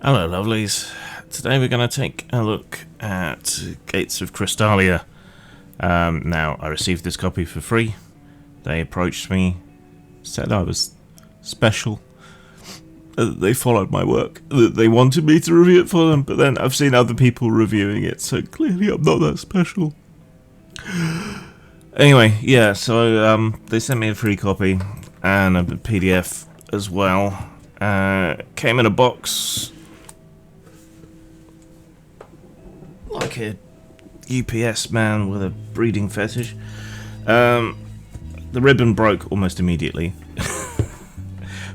Hello, lovelies. Today we're going to take a look at Gates of Krystalia. Now, I received this copy for free. They approached me, said I was special. They followed my work. They wanted me to review it for them, but then I've seen other people reviewing it, so clearly I'm not that special. Anyway, yeah, so they sent me a free copy and a PDF as well. Came in a box like a UPS man with a breeding fetish. The ribbon broke almost immediately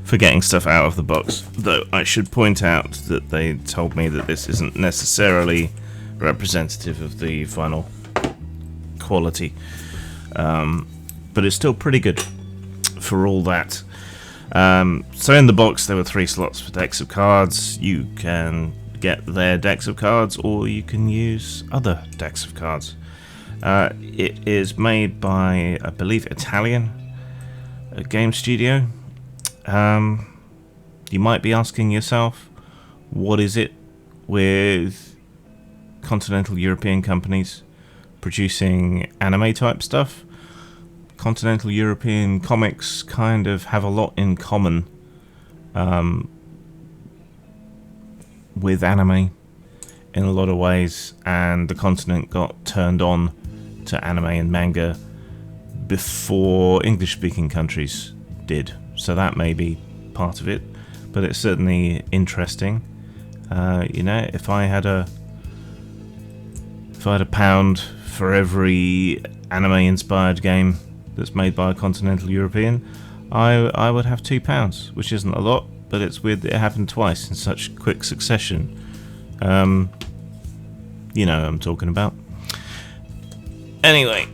for getting stuff out of the box, though I should point out that they told me that this isn't necessarily representative of the final quality, but it's still pretty good for all that. So in the box there were 3 slots for decks of cards. You can get their decks of cards, or you can use other decks of cards. It is made by, I believe, Italian game studio. You might be asking yourself, what is it with continental European companies producing anime type stuff? Continental European comics kind of have a lot in common with anime in a lot of ways, and the continent got turned on to anime and manga before English-speaking countries did, so that may be part of it, but it's certainly interesting. If I had a pound for every anime-inspired game that's made by a continental European, I would have £2, which isn't a lot, but it's weird that it happened twice in such quick succession. You know what I'm talking about. Anyway,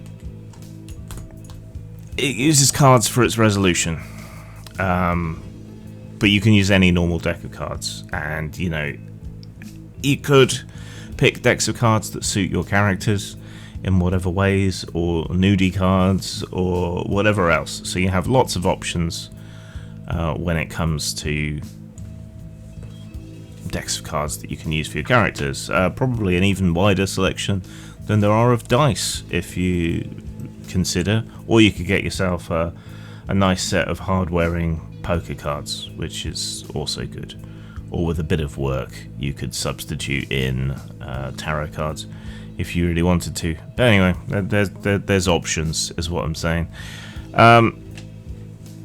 it uses cards for its resolution, but you can use any normal deck of cards, and you could pick decks of cards that suit your characters in whatever ways, or nudie cards, or whatever else. So you have lots of options when it comes to decks of cards that you can use for your characters. Probably an even wider selection than there are of dice, if you consider. Or you could get yourself a nice set of hard-wearing poker cards, which is also good. Or with a bit of work, you could substitute in tarot cards if you really wanted to. But anyway, there's options, is what I'm saying.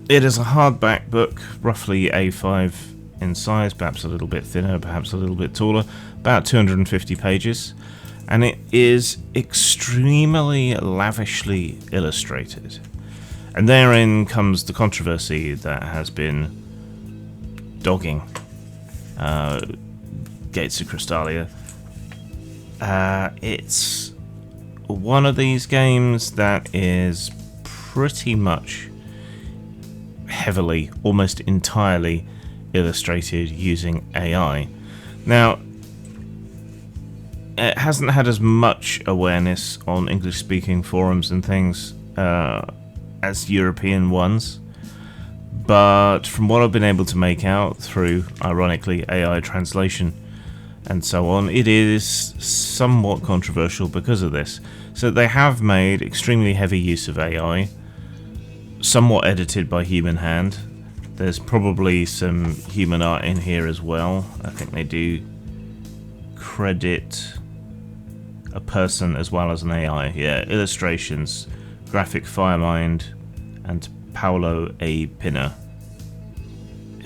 It is a hardback book, roughly A5 in size, perhaps a little bit thinner, perhaps a little bit taller, about 250 pages, and it is extremely lavishly illustrated. And therein comes the controversy that has been dogging Gates of Krystalia. It's one of these games that is pretty much heavily, almost entirely illustrated using AI. Now, it hasn't had as much awareness on English-speaking forums and things as European ones, but from what I've been able to make out through, ironically, AI translation and so on, it is somewhat controversial because of this. So they have made extremely heavy use of AI, somewhat edited by human hand. There's probably some human art in here as well. I think they do credit a person as well as an AI. Yeah, illustrations, Graphic Firemind, and Paolo A. Pinner,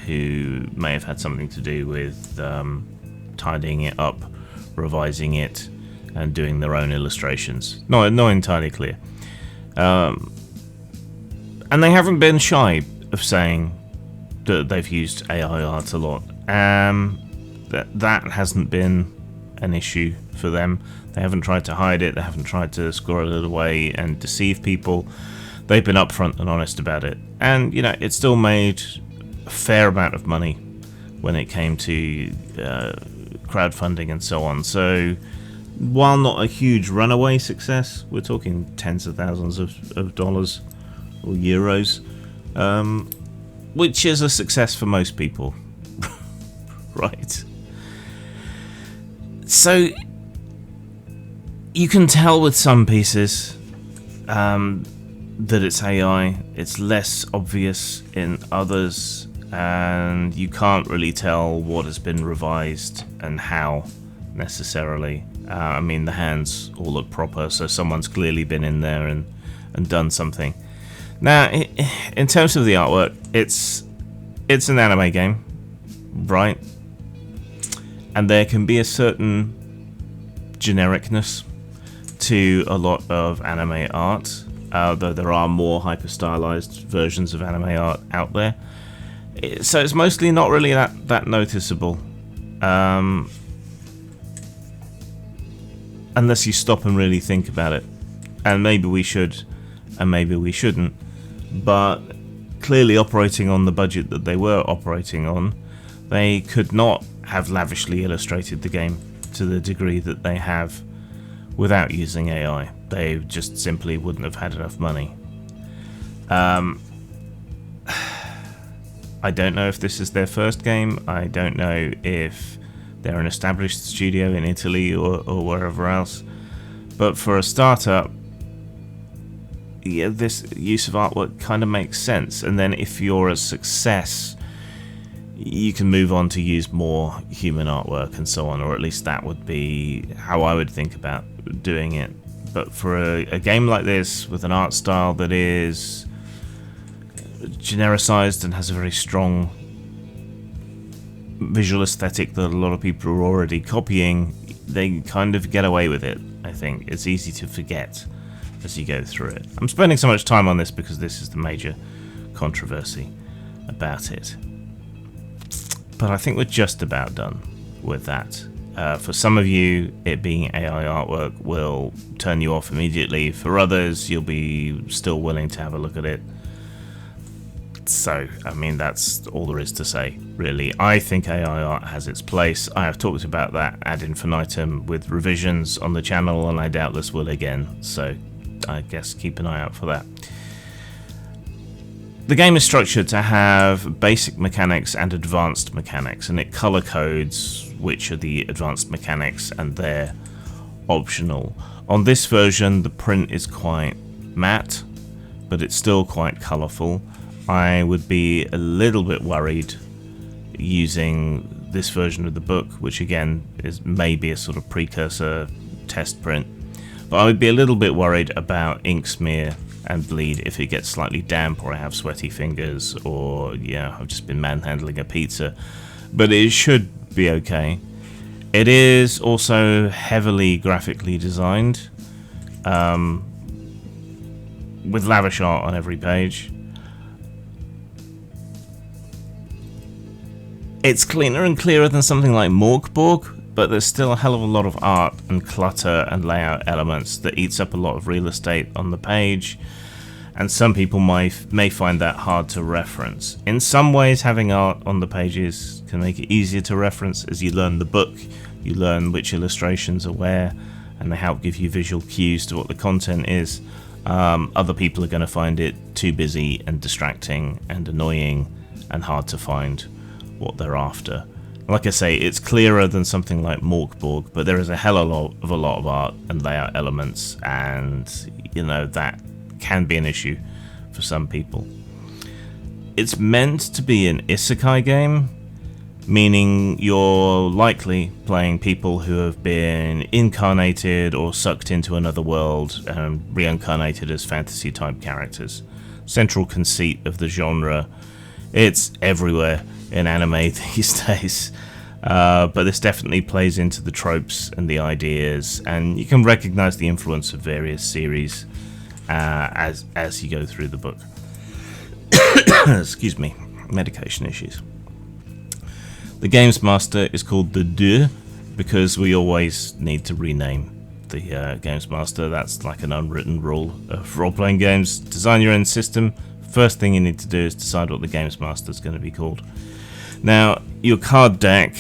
who may have had something to do with tidying it up, revising it, and doing their own illustrations. Not entirely clear. And they haven't been shy of saying that they've used AI art a lot. That hasn't been an issue for them. They haven't tried to hide it. They haven't tried to squirrel it away and deceive people. They've been upfront and honest about it. And, it still made a fair amount of money when it came to crowdfunding and so on. So, while not a huge runaway success, we're talking tens of thousands of dollars or euros, which is a success for most people, right? So you can tell with some pieces that it's AI. It's less obvious in others, and you can't really tell what has been revised and how necessarily. I mean, the hands all look proper, so someone's clearly been in there and done something. Now, in terms of the artwork, it's an anime game, right? And there can be a certain genericness to a lot of anime art, though there are more hyper-stylized versions of anime art out there. So it's mostly not really that noticeable, unless you stop and really think about it. And maybe we should, and maybe we shouldn't. But clearly, operating on the budget that they were operating on, they could not have lavishly illustrated the game to the degree that they have without using AI. They just simply wouldn't have had enough money. I don't know if this is their first game. I don't know if they're an established studio in Italy or wherever else. But for a startup, yeah, this use of artwork kind of makes sense. And then if you're a success, you can move on to use more human artwork and so on, or at least that would be how I would think about doing it. But for a game like this, with an art style that is genericized and has a very strong visual aesthetic that a lot of people are already copying, they kind of get away with it, I think. It's easy to forget as you go through it. I'm spending so much time on this because this is the major controversy about it. But I think we're just about done with that. For some of you, it being AI artwork will turn you off immediately. For others, you'll be still willing to have a look at it. So, I mean, that's all there is to say, really. I think AI art has its place. I have talked about that ad infinitum with revisions on the channel, and I doubtless will again. So, I guess keep an eye out for that. The game is structured to have basic mechanics and advanced mechanics, and it color codes which are the advanced mechanics, and they're optional. On this version, the print is quite matte, but it's still quite colorful. I would be a little bit worried using this version of the book, which again is maybe a sort of precursor test print, but I would be a little bit worried about ink smear and bleed if it gets slightly damp, or I have sweaty fingers, or yeah, I've just been manhandling a pizza. But it should be okay. It is also heavily graphically designed, with lavish art on every page. It's cleaner and clearer than something like Morgborg, but there's still a hell of a lot of art and clutter and layout elements that eats up a lot of real estate on the page, and some people may find that hard to reference. In some ways, having art on the pages can make it easier to reference. As you learn the book, you learn which illustrations are where, and they help give you visual cues to what the content is. Other people are going to find it too busy and distracting and annoying and hard to find what they're after. Like I say, it's clearer than something like Morgborg, but there is a hell of a lot of art and layout elements, and you know, that can be an issue for some people. It's meant to be an isekai game, meaning you're likely playing people who have been incarnated or sucked into another world and reincarnated as fantasy type characters. Central conceit of the genre. It's everywhere in anime these days, but this definitely plays into the tropes and the ideas, and you can recognize the influence of various series as you go through the book. Excuse me, medication issues. The Games Master is called the Deux because we always need to rename the Games Master. That's like an unwritten rule of role-playing games. Design your own system. First thing you need to do is decide what the Games Master is going to be called. Now, your card deck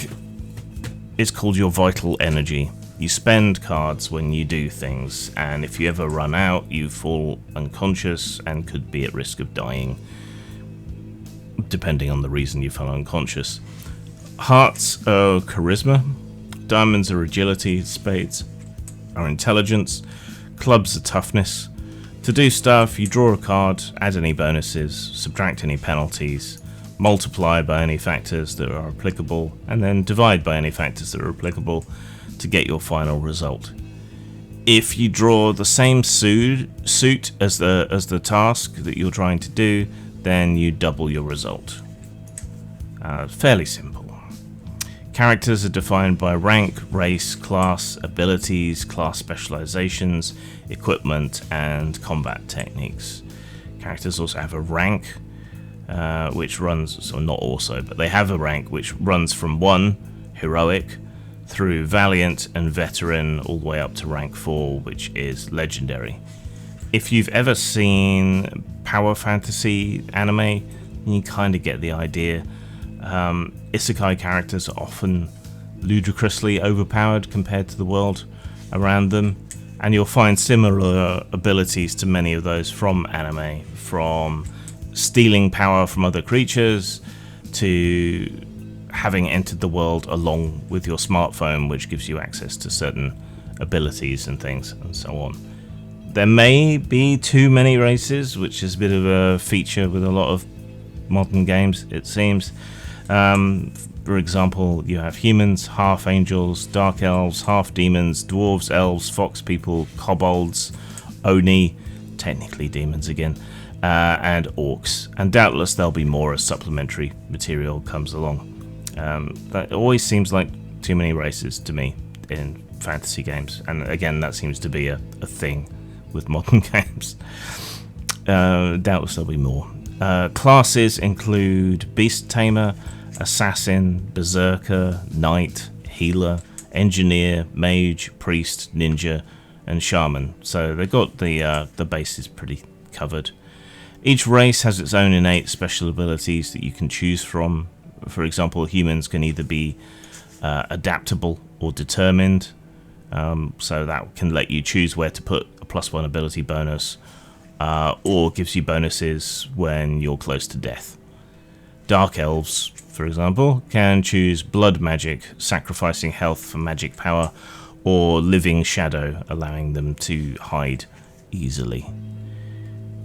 is called your vital energy. You spend cards when you do things, and if you ever run out, you fall unconscious and could be at risk of dying, depending on the reason you fell unconscious. Hearts are charisma, diamonds are agility, spades are intelligence, clubs are toughness. To do stuff, you draw a card, add any bonuses, subtract any penalties, multiply by any factors that are applicable, and then divide by any factors that are applicable to get your final result. If you draw the same suit as the task that you're trying to do, then you double your result. Fairly simple. Characters are defined by rank, race, class, abilities, class specializations, equipment, and combat techniques. Characters also have a rank, which runs, so not also, but they have a rank which runs from 1, heroic, through valiant and veteran, all the way up to rank 4, which is legendary. If you've ever seen power fantasy anime, you kind of get the idea. Isekai characters are often ludicrously overpowered compared to the world around them, and you'll find similar abilities to many of those from anime, from stealing power from other creatures to having entered the world along with your smartphone, which gives you access to certain abilities and things, and so on. There may be too many races, which is a bit of a feature with a lot of modern games, it seems. For example, you have humans, half angels, dark elves, half demons, dwarves, elves, fox people, kobolds, oni, technically demons again, and orcs. And doubtless there'll be more as supplementary material comes along. That always seems like too many races to me in fantasy games, and again, that seems to be a thing with modern games. Doubtless there'll be more. Classes include beast tamer, assassin, berserker, knight, healer, engineer, mage, priest, ninja, and shaman. So they've got the bases pretty covered. Each race has its own innate special abilities that you can choose from. For example, humans can either be adaptable or determined, so that can let you choose where to put a +1 ability bonus, or gives you bonuses when you're close to death. Dark elves, for example, can choose blood magic, sacrificing health for magic power, or living shadow, allowing them to hide easily.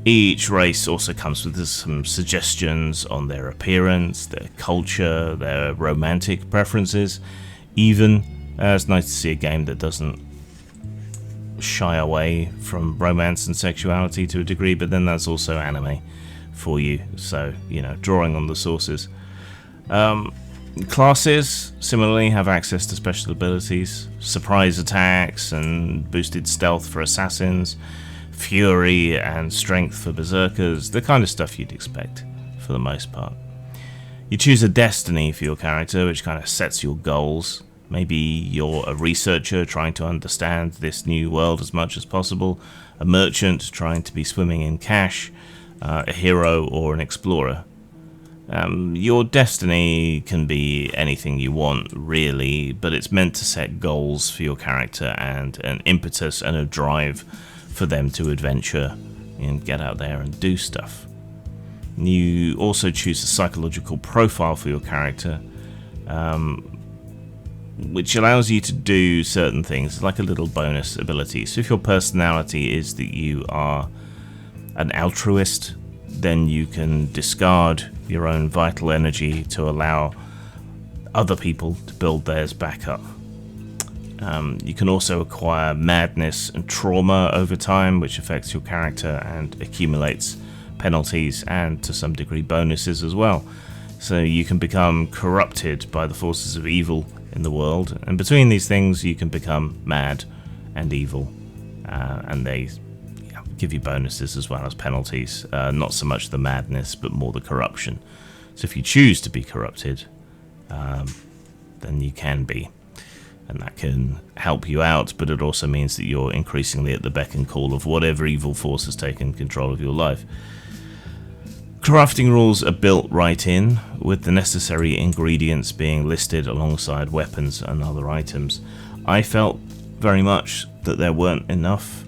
Each race also comes with some suggestions on their appearance, their culture, their romantic preferences. Even, it's nice to see a game that doesn't shy away from romance and sexuality to a degree, but then that's also anime for you, so, you know, drawing on the sources. Classes, similarly, have access to special abilities, surprise attacks and boosted stealth for assassins, fury and strength for berserkers, the kind of stuff you'd expect for the most part. You choose a destiny for your character, which kind of sets your goals. Maybe you're a researcher trying to understand this new world as much as possible, a merchant trying to be swimming in cash, a hero or an explorer. Your destiny can be anything you want, really, but it's meant to set goals for your character and an impetus and a drive for them to adventure and get out there and do stuff. You also choose a psychological profile for your character, which allows you to do certain things, like a little bonus ability. So if your personality is that you are an altruist, then you can discard your own vital energy to allow other people to build theirs back up. You can also acquire madness and trauma over time, which affects your character and accumulates penalties and to some degree bonuses as well. So you can become corrupted by the forces of evil in the world, and between these things you can become mad and evil, and they give you bonuses as well as penalties. Not so much the madness, but more the corruption. So if you choose to be corrupted, then you can be, and that can help you out, but it also means that you're increasingly at the beck and call of whatever evil force has taken control of your life. Crafting rules are built right in, with the necessary ingredients being listed alongside weapons and other items. I felt very much that there weren't enough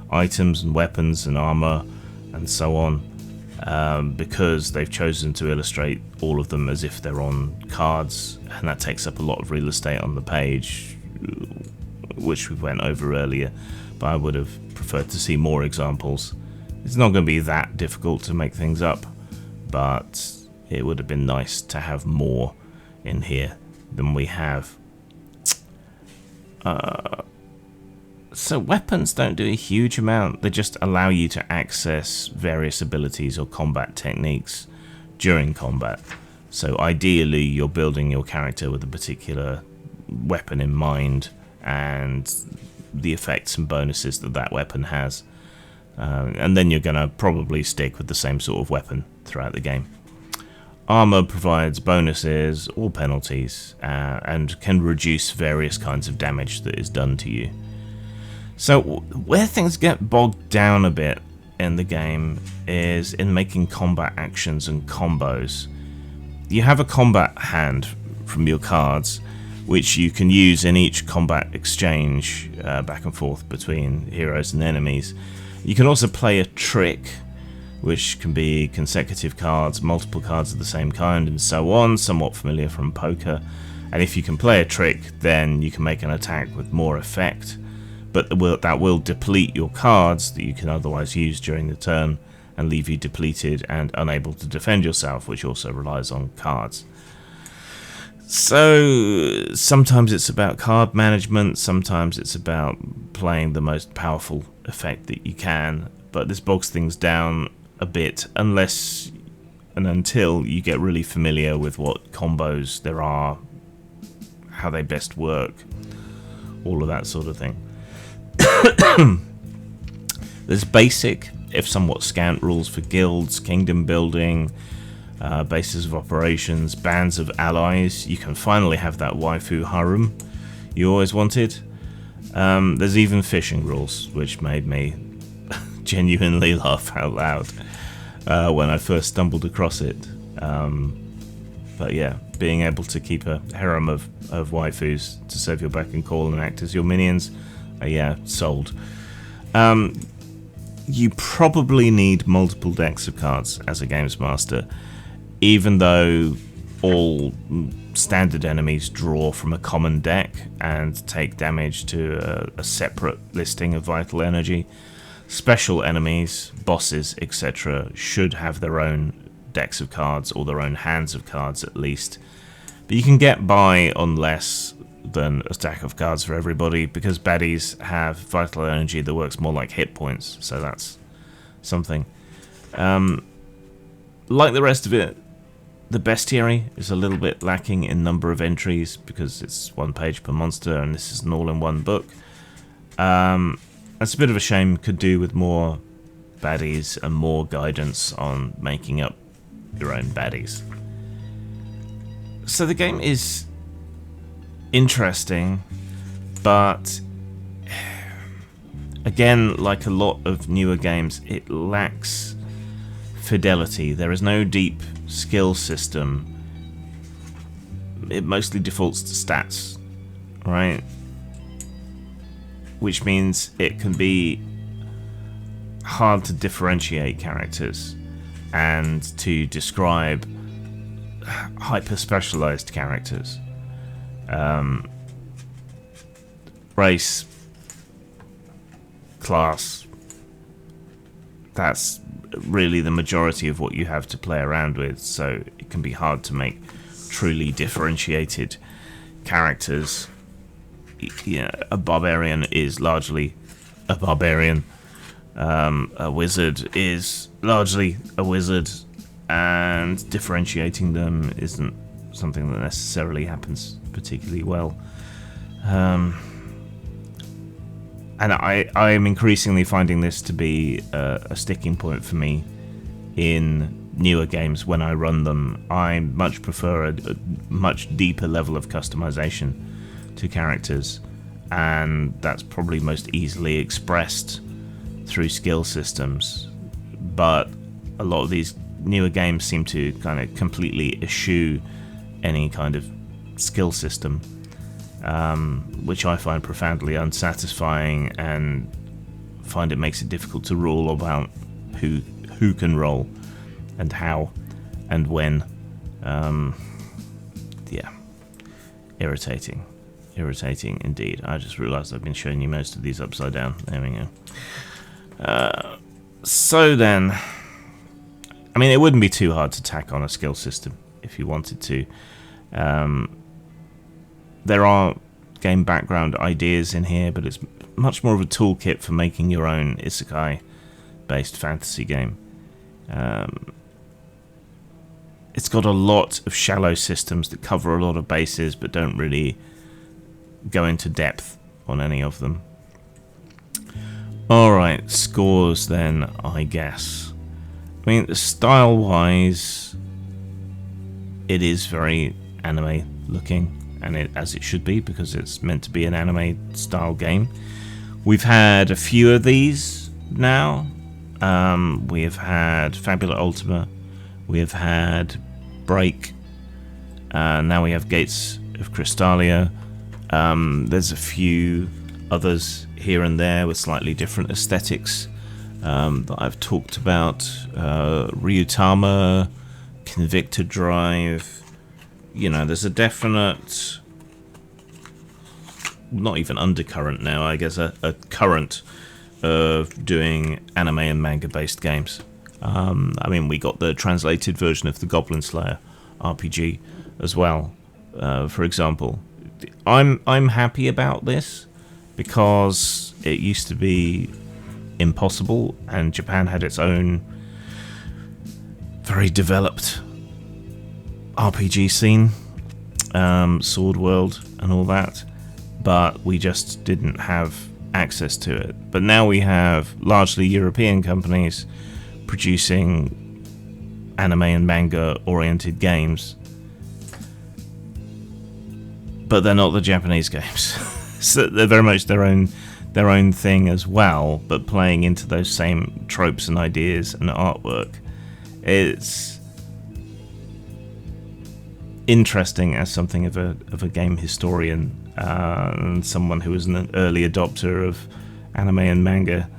items and weapons and armor and so on, because they've chosen to illustrate all of them as if they're on cards, and that takes up a lot of real estate on the page. which we went over earlier, but I would have preferred to see more examples. It's not going to be that difficult to make things up, but it would have been nice to have more in here than we have. So weapons don't do a huge amount. They just allow you to access various abilities or combat techniques during combat. So ideally you're building your character with a particular weapon in mind and the effects and bonuses that that weapon has. And then you're going to probably stick with the same sort of weapon throughout the game. Armor provides bonuses or penalties and can reduce various kinds of damage that is done to you. So where things get bogged down a bit in the game is in making combat actions and combos. You have a combat hand from your cards, which you can use in each combat exchange back and forth between heroes and enemies. You can also play a trick, which can be consecutive cards, multiple cards of the same kind, and so on, somewhat familiar from poker. And if you can play a trick, then you can make an attack with more effect, but that will deplete your cards that you can otherwise use during the turn and leave you depleted and unable to defend yourself, which also relies on cards. So sometimes it's about card management, sometimes it's about playing the most powerful effect that you can, but this bogs things down a bit unless and until you get really familiar with what combos there are, how they best work, all of that sort of thing. There's basic, if somewhat scant, rules for guilds, kingdom building, bases of operations, bands of allies. You can finally have that waifu harem you always wanted. There's even fishing rules, which made me genuinely laugh out loud when I first stumbled across it. But yeah, being able to keep a harem of waifus to serve your beck and call and act as your minions, yeah, sold. You probably need multiple decks of cards as a games master, even though all standard enemies draw from a common deck and take damage to a separate listing of vital energy. Special enemies, bosses, etc. should have their own decks of cards, or their own hands of cards at least. But you can get by on less than a stack of cards for everybody, because baddies have vital energy that works more like hit points, so that's something. Like the rest of it, the bestiary is a little bit lacking in number of entries because it's 1 page per monster and this is an all-in-one book. That's a bit of a shame. Could do with more baddies and more guidance on making up your own baddies. So the game is interesting, but again, like a lot of newer games, it lacks fidelity. There is no deep skill system. It mostly defaults to stats, right? Which means it can be hard to differentiate characters and to describe hyper-specialized characters. Race, class, that's really the majority of what you have to play around with, so it can be hard to make truly differentiated characters. Yeah, a barbarian is largely a barbarian. A wizard is largely a wizard, and differentiating them isn't something that necessarily happens particularly well. And I am increasingly finding this to be a sticking point for me in newer games when I run them. I much prefer a much deeper level of customization to characters, and that's probably most easily expressed through skill systems. But a lot of these newer games seem to kind of completely eschew any kind of skill system, which I find profoundly unsatisfying, and find it makes it difficult to rule about who can roll and how and when. Yeah, irritating. irritating indeed. I just realised I've been showing you most of these upside down. There we go. So then, I mean, it wouldn't be too hard to tack on a skill system if you wanted to. There are game background ideas in here, but it's much more of a toolkit for making your own isekai-based fantasy game. It's got a lot of shallow systems that cover a lot of bases, but don't really go into depth on any of them. Alright, scores then, I guess. I mean, style-wise, it is very anime-looking, and as it should be, because it's meant to be an anime-style game. We've had a few of these now. We have had Fabula Ultima, we have had Break, now we have Gates of Krystalia. There's a few others here and there with slightly different aesthetics that I've talked about. Ryutama, Convictor Drive. You know, there's a definite, not even undercurrent now, I guess, a current of doing anime and manga based games. I mean, we got the translated version of the Goblin Slayer RPG as well, for example. I'm happy about this because it used to be impossible, and Japan had its own very developed RPG scene, Sword World and all that, but we just didn't have access to it. But now we have largely European companies producing anime and manga oriented games, but they're not the Japanese games. So they're very much their own thing as well, but playing into those same tropes and ideas and artwork. It's interesting as something of a game historian and someone who was an early adopter of anime and manga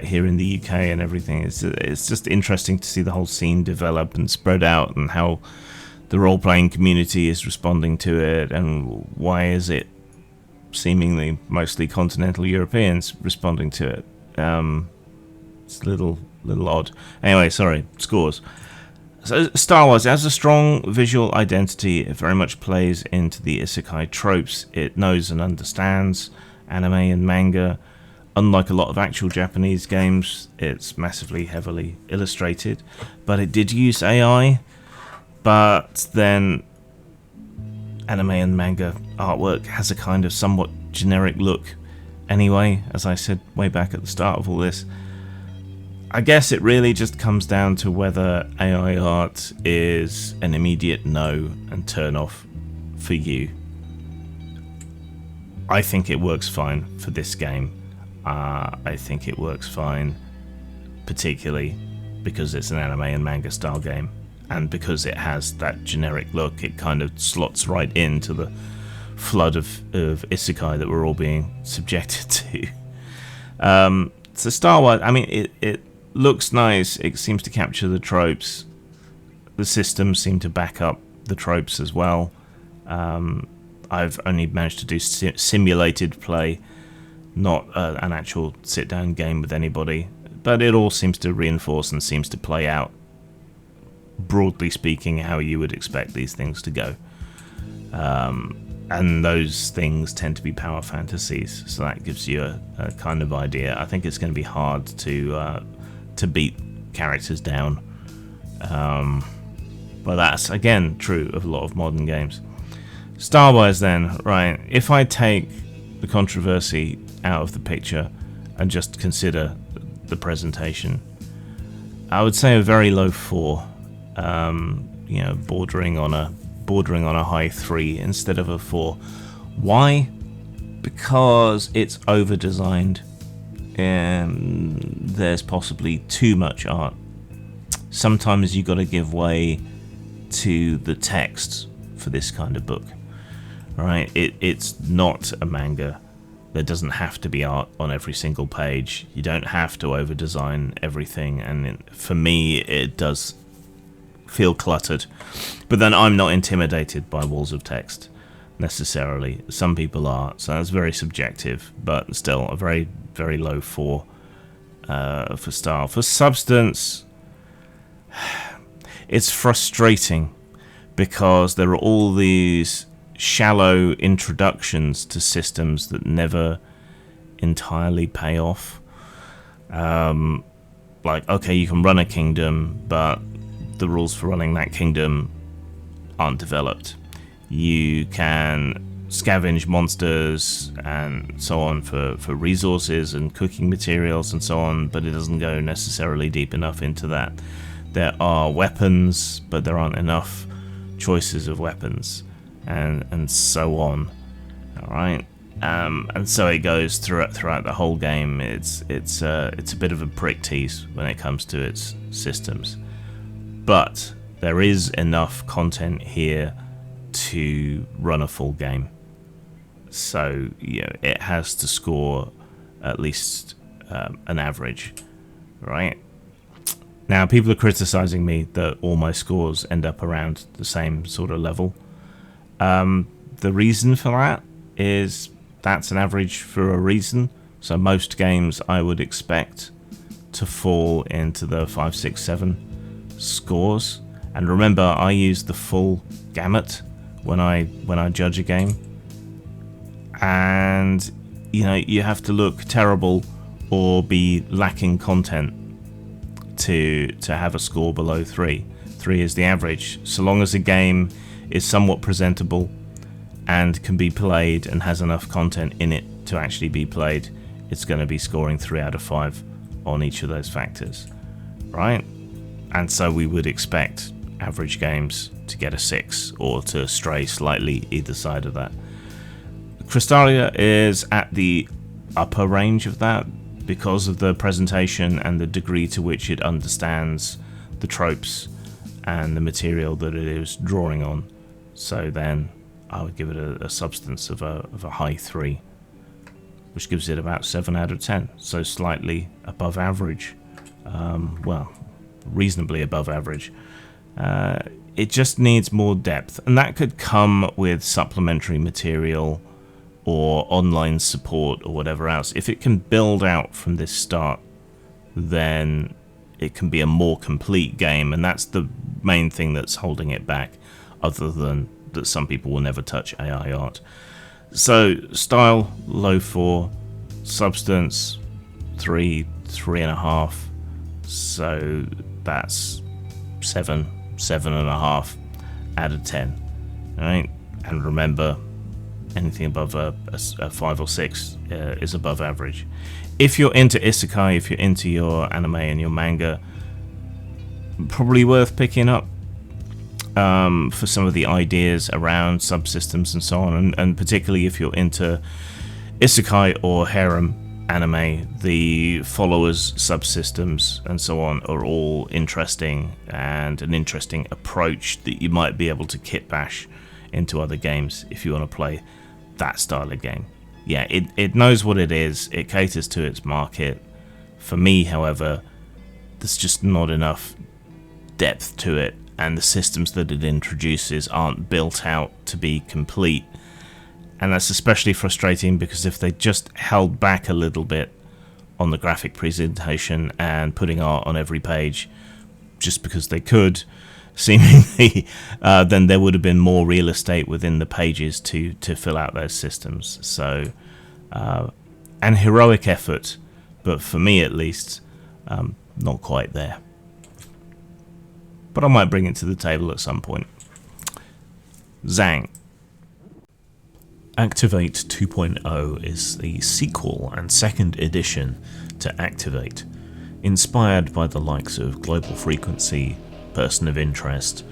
here in the UK and everything. It's just interesting to see the whole scene develop and spread out, and how the role-playing community is responding to it, and why is it seemingly mostly continental Europeans responding to it. It's a little odd. Anyway, sorry, scores. So Star Wars has a strong visual identity. It very much plays into the isekai tropes. It knows and understands anime and manga. Unlike a lot of actual Japanese games, it's massively heavily illustrated, but it did use AI. But then anime and manga artwork has a kind of somewhat generic look anyway, as I said way back at the start of all this. I guess it really just comes down to whether AI art is an immediate no and turn off for you. I think it works fine for this game. I think it works fine, particularly because it's an anime and manga style game, and because it has that generic look. It kind of slots right into the flood of isekai that we're all being subjected to. So Star Wars, I mean, it looks nice. It seems to capture the tropes. The systems seem to back up the tropes as well. I've only managed to do simulated play, not an actual sit-down game with anybody, but it all seems to reinforce and seems to play out, broadly speaking, how you would expect these things to go. And those things tend to be power fantasies, so that gives you a kind of idea. I think it's going to be hard to beat characters down, but that's again true of a lot of modern games. Star Wars then, right, if I take the controversy out of the picture and just consider the presentation, I would say a very low 4, bordering on a high 3 instead of a 4. Why? Because it's over designed and there's possibly too much art. Sometimes you got to give way to the text for this kind of book, right? It's not a manga. There doesn't have to be art on every single page. You don't have to over design everything, and for me it does feel cluttered. But then I'm not intimidated by walls of text. necessarily. Some people are, so that's very subjective, but still a very, very low 4 for style. For substance, it's frustrating because there are all these shallow introductions to systems that never entirely pay off. Like, okay, you can run a kingdom, but the rules for running that kingdom aren't developed. You can scavenge monsters and so on for resources and cooking materials and so on, but it doesn't go necessarily deep enough into that. There are weapons, but there aren't enough choices of weapons, and so on. All right, and so it goes throughout the whole game. It's a bit of a prick tease when it comes to its systems, but there is enough content here to run a full game. So it has to score at least an average, right? Now, people are criticizing me that all my scores end up around the same sort of level. The reason for that is that's an average for a reason. So most games I would expect to fall into the 5, 6, 7 scores. And remember, I use the full gamut when I judge a game. And you have to look terrible or be lacking content to have a score below 3. 3 is the average. So long as a game is somewhat presentable and can be played and has enough content in it to actually be played, it's going to be scoring 3 out of 5 on each of those factors, right? And so we would expect average games to get a 6 or to stray slightly either side of that. Krystalia is at the upper range of that because of the presentation and the degree to which it understands the tropes and the material that it is drawing on. So then I would give it a substance of a high 3, which gives it about 7 out of 10, so slightly above average. Well, reasonably above average. It just needs more depth, and that could come with supplementary material or online support or whatever else. If it can build out from this start, then it can be a more complete game, and that's the main thing that's holding it back, other than that some people will never touch AI art. So style, low 4, substance 3, 3.5, so that's 7, 7.5 out of 10. All right, and remember, anything above a 5 or 6 is above average. If you're into isekai, if you're into your anime and your manga, probably worth picking up for some of the ideas around subsystems and so on, and particularly if you're into isekai or harem anime, the followers, subsystems and so on are all interesting, and an interesting approach that you might be able to kit bash into other games if you want to play that style of game. Yeah, it knows what it is, it caters to its market. For me, however, there's just not enough depth to it, and the systems that it introduces aren't built out to be complete. And that's especially frustrating because if they just held back a little bit on the graphic presentation and putting art on every page just because they could, seemingly, then there would have been more real estate within the pages to fill out those systems. So, an heroic effort, but for me at least, not quite there. But I might bring it to the table at some point. Zhang. Activate 2.0 is the sequel and second edition to Activate, inspired by the likes of Global Frequency, Person of Interest,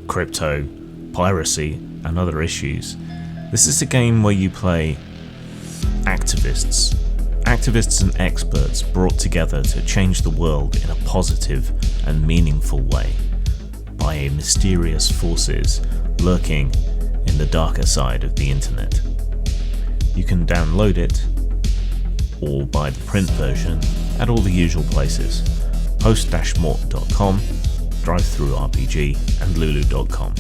Crypto, Piracy, and other issues. This is a game where you play activists and experts brought together to change the world in a positive and meaningful way by mysterious forces lurking in the darker side of the internet. You can download it or buy the print version at all the usual places: post-mort.com, drive-thru RPG, and lulu.com.